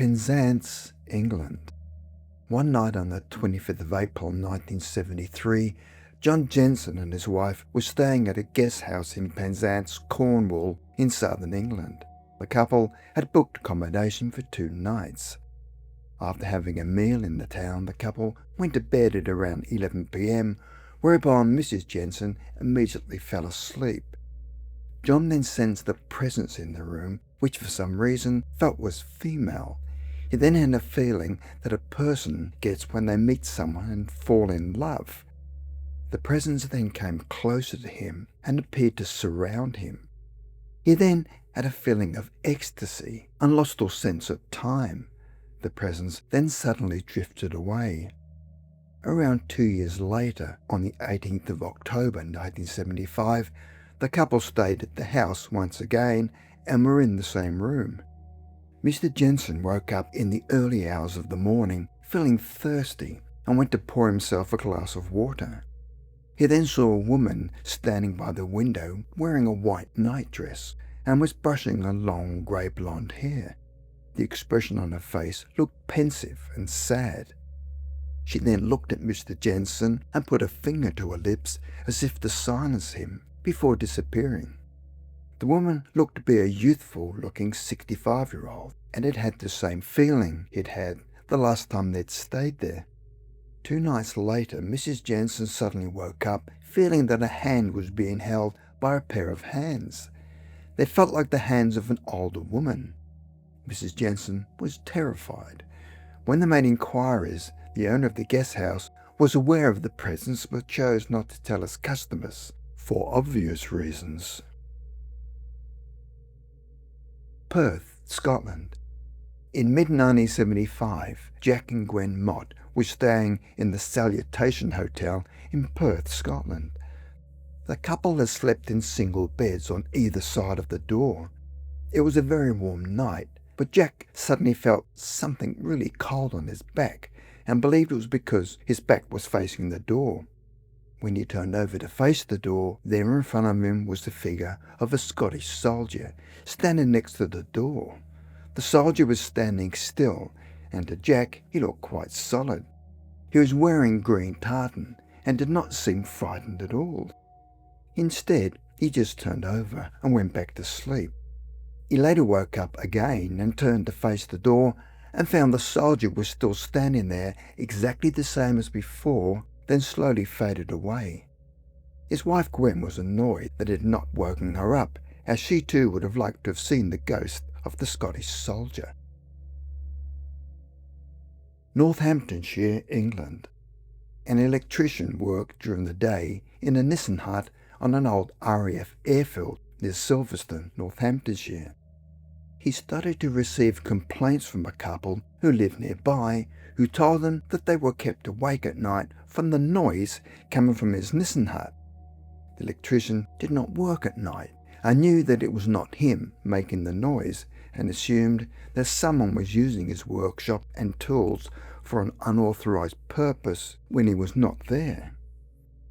Penzance, England. One night on the 25th of April 1973, John Jensen and his wife were staying at a guest house in Penzance, Cornwall, in southern England. The couple had booked accommodation for 2 nights. After having a meal in the town, the couple went to bed at around 11 p.m, whereupon Mrs. Jensen immediately fell asleep. John then sensed a presence in the room, which for some reason felt was female. He then had a feeling that a person gets when they meet someone and fall in love. The presence then came closer to him and appeared to surround him. He then had a feeling of ecstasy and lost all sense of time. The presence then suddenly drifted away. Around 2 years later, on the 18th of October 1975, the couple stayed at the house once again and were in the same room. Mr. Jensen woke up in the early hours of the morning, feeling thirsty, and went to pour himself a glass of water. He then saw a woman standing by the window wearing a white nightdress and was brushing her long grey blonde hair. The expression on her face looked pensive and sad. She then looked at Mr. Jensen and put a finger to her lips as if to silence him before disappearing. The woman looked to be a youthful-looking 65-year-old, and it had the same feeling he'd had the last time they'd stayed there. 2 nights later, Mrs. Jensen suddenly woke up feeling that a hand was being held by a pair of hands. They felt like the hands of an older woman. Mrs. Jensen was terrified. When they made inquiries, the owner of the guest house was aware of the presence but chose not to tell his customers, for obvious reasons. Perth, Scotland. In mid-1975, Jack and Gwen Mott were staying in the Salutation Hotel in Perth, Scotland. The couple had slept in single beds on either side of the door. It was a very warm night, but Jack suddenly felt something really cold on his back and believed it was because his back was facing the door. When he turned over to face the door, there in front of him was the figure of a Scottish soldier standing next to the door. The soldier was standing still, and to Jack he looked quite solid. He was wearing green tartan and did not seem frightened at all. Instead, he just turned over and went back to sleep. He later woke up again and turned to face the door and found the soldier was still standing there exactly the same as before, then slowly faded away. His wife Gwen was annoyed that it had not woken her up, as she too would have liked to have seen the ghost of the Scottish soldier. Northamptonshire, England. An electrician worked during the day in a Nissan hut on an old RAF airfield near Silverstone, Northamptonshire. He started to receive complaints from a couple who lived nearby, who told them that they were kept awake at night from the noise coming from his Nissan hut. The electrician did not work at night and knew that it was not him making the noise, and assumed that someone was using his workshop and tools for an unauthorized purpose when he was not there.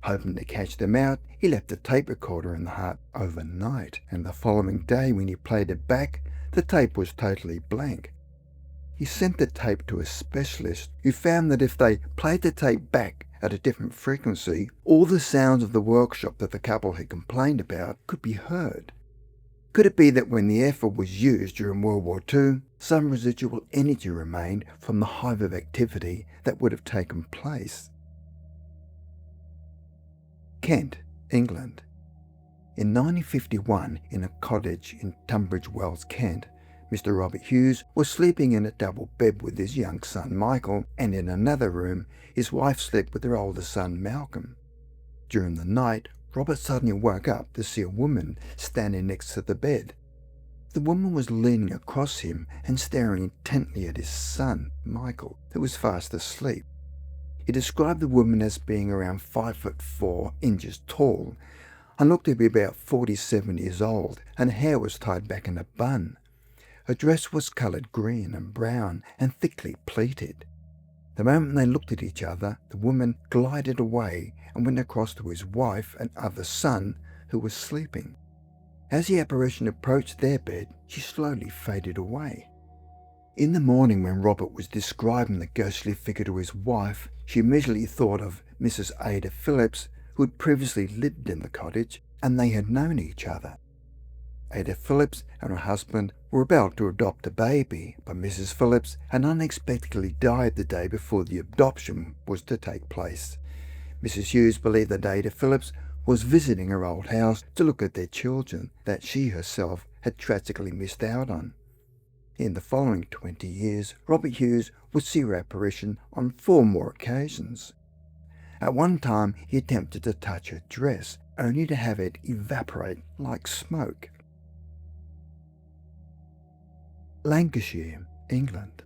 Hoping to catch them out, he left the tape recorder in the hut overnight, and the following day when he played it back, the tape was totally blank. He sent the tape to a specialist who found that if they played the tape back at a different frequency, all the sounds of the workshop that the couple had complained about could be heard. Could it be that when the airfield was used during World War II, some residual energy remained from the hive of activity that would have taken place? Kent, England. In 1951, in a cottage in Tunbridge Wells, Kent, Mr. Robert Hughes was sleeping in a double bed with his young son Michael, and in another room his wife slept with her older son Malcolm. During the night, Robert suddenly woke up to see a woman standing next to the bed. The woman was leaning across him and staring intently at his son, Michael, who was fast asleep. He described the woman as being around 5'4" tall and looked to be about 47 years old, and her hair was tied back in a bun. Her dress was coloured green and brown and thickly pleated. The moment they looked at each other, the woman glided away and went across to his wife and other son, who was sleeping. As the apparition approached their bed, she slowly faded away. In the morning when Robert was describing the ghostly figure to his wife, she immediately thought of Mrs. Ada Phillips, who had previously lived in the cottage, and they had known each other. Ada Phillips and her husband were about to adopt a baby, but Mrs. Phillips had unexpectedly died the day before the adoption was to take place. Mrs. Hughes believed that Ada Phillips was visiting her old house to look at their children that she herself had tragically missed out on. In the following 20 years, Robert Hughes would see her apparition on 4 more occasions. At one time, he attempted to touch her dress, only to have it evaporate like smoke. Lancashire, England.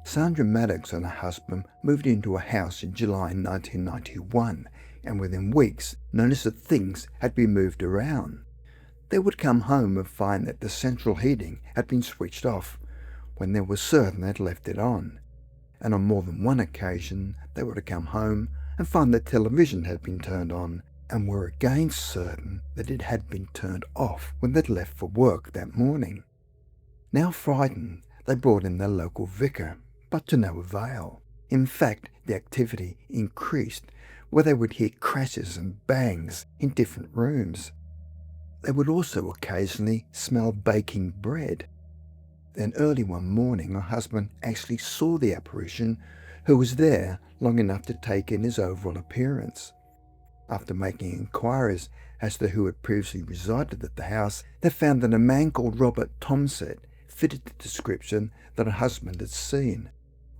Sandra Maddox and her husband moved into a house in July 1991, and within weeks noticed that things had been moved around. They would come home and find that the central heating had been switched off when they were certain they'd left it on, and on more than one occasion they were to come home and find the television had been turned on, and were again certain that it had been turned off when they'd left for work that morning. Now frightened, they brought in their local vicar, but to no avail. In fact, the activity increased, where they would hear crashes and bangs in different rooms. They would also occasionally smell baking bread. Then early one morning, her husband actually saw the apparition, who was there long enough to take in his overall appearance. After making inquiries as to who had previously resided at the house, they found that a man called Robert Tomsett fitted the description that her husband had seen.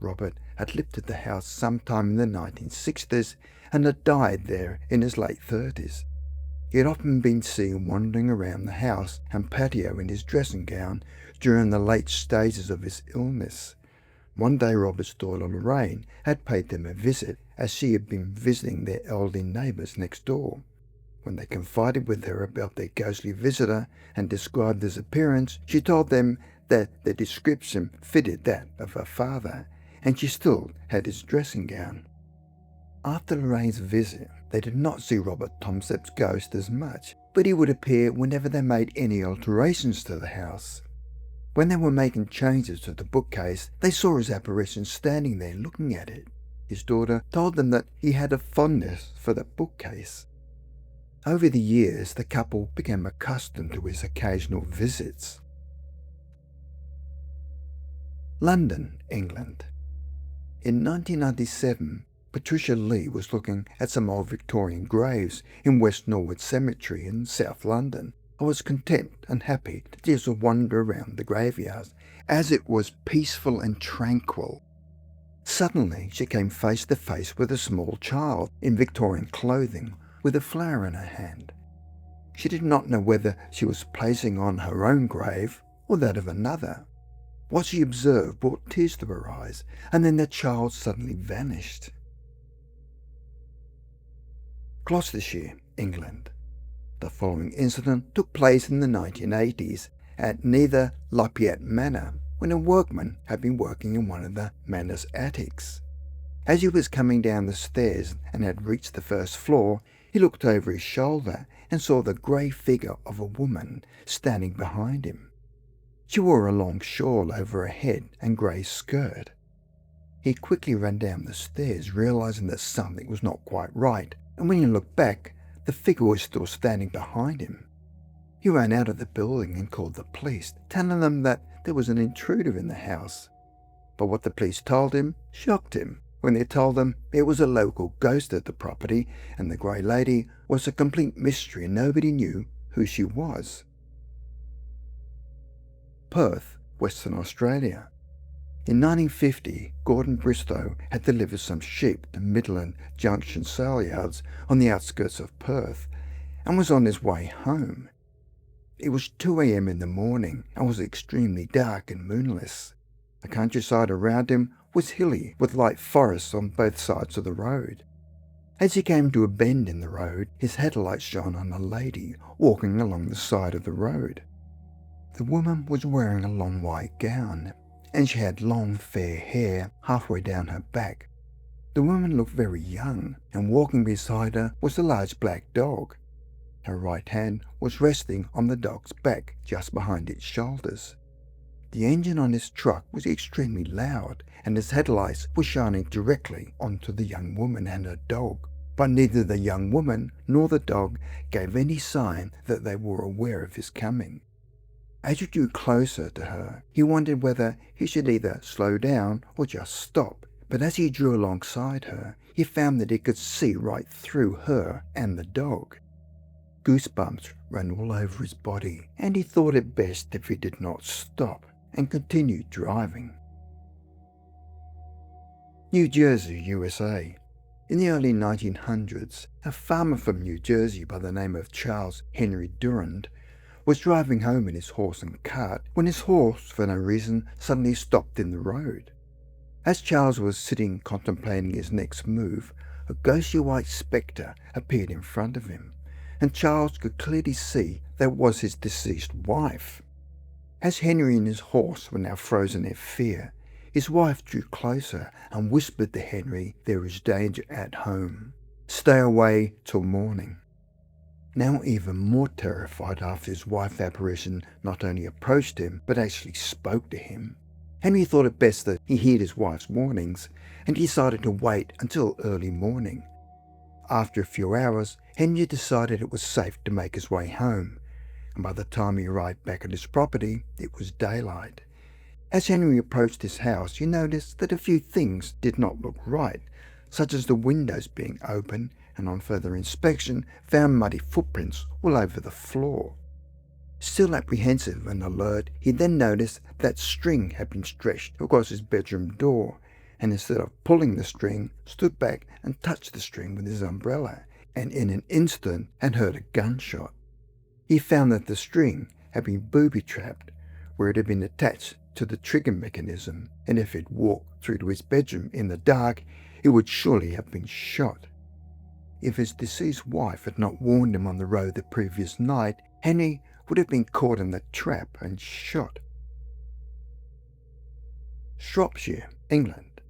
Robert had lived at the house sometime in the 1960s and had died there in his late 30s. He had often been seen wandering around the house and patio in his dressing gown during the late stages of his illness. One day Robert's daughter Lorraine had paid them a visit, as she had been visiting their elderly neighbours next door. When they confided with her about their ghostly visitor and described his appearance, she told them that the description fitted that of her father, and she still had his dressing gown. After Lorraine's visit, they did not see Robert Tomsett's ghost as much, but he would appear whenever they made any alterations to the house. When they were making changes to the bookcase, they saw his apparition standing there looking at it. His daughter told them that he had a fondness for the bookcase. Over the years, the couple became accustomed to his occasional visits. London, England. In 1997, Patricia Lee was looking at some old Victorian graves in West Norwood Cemetery in South London. I was content and happy to just wander around the graveyard, as it was peaceful and tranquil. Suddenly, she came face to face with a small child in Victorian clothing with a flower in her hand. She did not know whether she was placing on her own grave or that of another. What she observed brought tears to her eyes, and then the child suddenly vanished. Gloucestershire, England. The following incident took place in the 1980s at Nether Lafayette Manor, when a workman had been working in one of the manor's attics. As he was coming down the stairs and had reached the first floor, he looked over his shoulder and saw the grey figure of a woman standing behind him. She wore a long shawl over her head and grey skirt. He quickly ran down the stairs, realising that something was not quite right, and when he looked back, the figure was still standing behind him. He ran out of the building and called the police, telling them that there was an intruder in the house. But what the police told him shocked him, when they told them it was a local ghost at the property, and the grey lady was a complete mystery and nobody knew who she was. Perth, Western Australia. In 1950, Gordon Bristow had delivered some sheep to Midland Junction sale yards on the outskirts of Perth and was on his way home. It was 2 a.m. in the morning and was extremely dark and moonless. The countryside around him was hilly with light forests on both sides of the road. As he came to a bend in the road, his headlights shone on a lady walking along the side of the road. The woman was wearing a long white gown, and she had long fair hair halfway down her back. The woman looked very young, and walking beside her was a large black dog. Her right hand was resting on the dog's back just behind its shoulders. The engine on his truck was extremely loud, and his headlights were shining directly onto the young woman and her dog. But neither the young woman nor the dog gave any sign that they were aware of his coming. As he drew closer to her, he wondered whether he should either slow down or just stop. But as he drew alongside her, he found that he could see right through her and the dog. Goosebumps ran all over his body, and he thought it best if he did not stop and continued driving. New Jersey, USA. In the early 1900s, a farmer from New Jersey by the name of Charles Henry Durand was driving home in his horse and cart when his horse, for no reason, suddenly stopped in the road. As Charles was sitting contemplating his next move, a ghostly white spectre appeared in front of him, and Charles could clearly see that was his deceased wife. As Henry and his horse were now frozen in fear, his wife drew closer and whispered to Henry there is danger at home. Stay away till morning. Now even more terrified after his wife's apparition not only approached him, but actually spoke to him, Henry thought it best that he heed his wife's warnings and decided to wait until early morning. After a few hours, Henry decided it was safe to make his way home, and by the time he arrived back at his property, it was daylight. As Henry approached his house, he noticed that a few things did not look right, such as the windows being open, and on further inspection found muddy footprints all over the floor. Still apprehensive and alert, he then noticed that string had been stretched across his bedroom door, and instead of pulling the string, stood back and touched the string with his umbrella, and in an instant had heard a gunshot. He found that the string had been booby-trapped, where it had been attached to the trigger mechanism, and if it walked through to his bedroom in the dark, he would surely have been shot. If his deceased wife had not warned him on the road the previous night, Henry would have been caught in the trap and shot. Shropshire, England.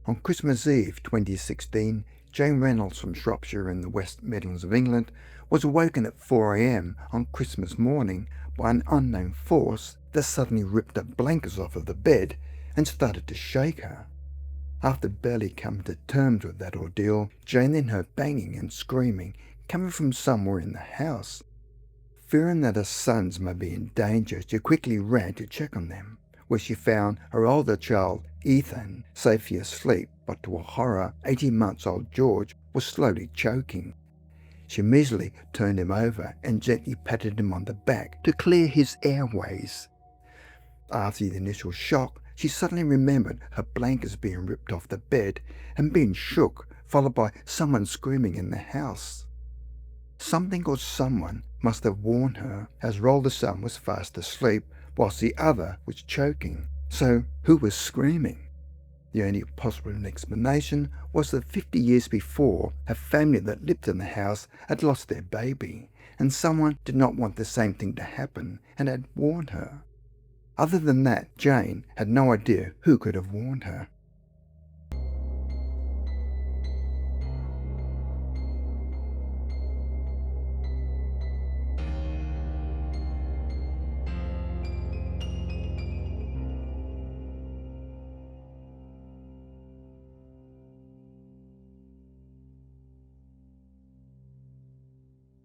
On Christmas Eve 2016, Jane Reynolds from Shropshire in the West Midlands of England was awoken at 4 a.m. on Christmas morning by an unknown force that suddenly ripped her blankets off of the bed and started to shake her. After barely coming to terms with that ordeal, Jane then heard banging and screaming coming from somewhere in the house. Fearing that her sons might be in danger, she quickly ran to check on them, where she found her older child, Ethan, safely asleep, but to her horror, 18-month-old George was slowly choking. She immediately turned him over and gently patted him on the back to clear his airways. After the initial shock, she suddenly remembered her blankets being ripped off the bed and being shook, followed by someone screaming in the house. Something or someone must have warned her, as her older son was fast asleep whilst the other was choking. So who was screaming? The only possible explanation was that 50 years before, a family that lived in the house had lost their baby, and someone did not want the same thing to happen and had warned her. Other than that, Jane had no idea who could have warned her.